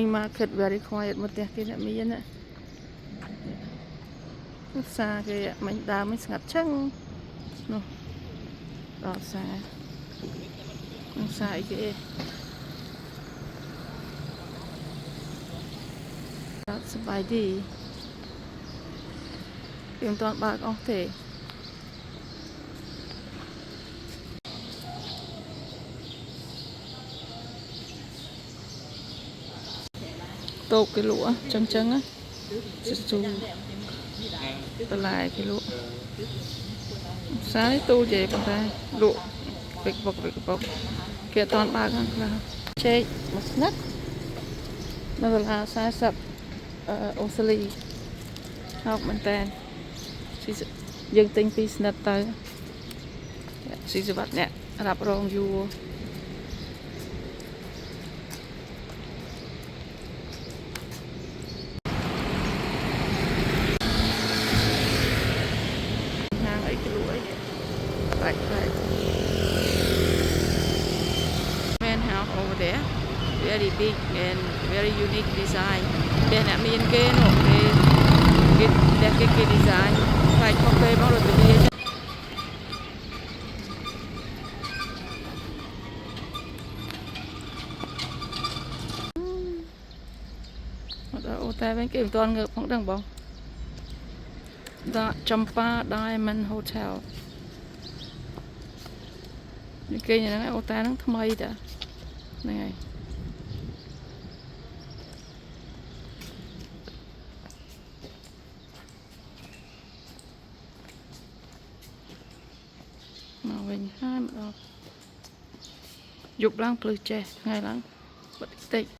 Market very quiet một tiếng kia mi á xa cái mình đào mới ngặt chăng nó đỏ xa cái đó bài đi tiếng toàn bạc không thể tô cái lụa trắng trắng á chú tôi lại cái lụa sáng tu về con ta lụa việc bọc kia toàn bạc là chơi một snack nó là sai sập ông Sally học mình tên dân tinh pi snack tới xí dự vật nè đạp rong vua Right. Man house over there, very big and very unique design. Bên này miền kia nó cái design phải không phải bao giờ tự nhiên. Ô tay bên kia toàn ngược không đằng bóng. The Champa Diamond Hotel. Những cây này nó ô tay nó thâm mây đã này mà mình hai mà dục lăng plư chè ngày lắm bật tịch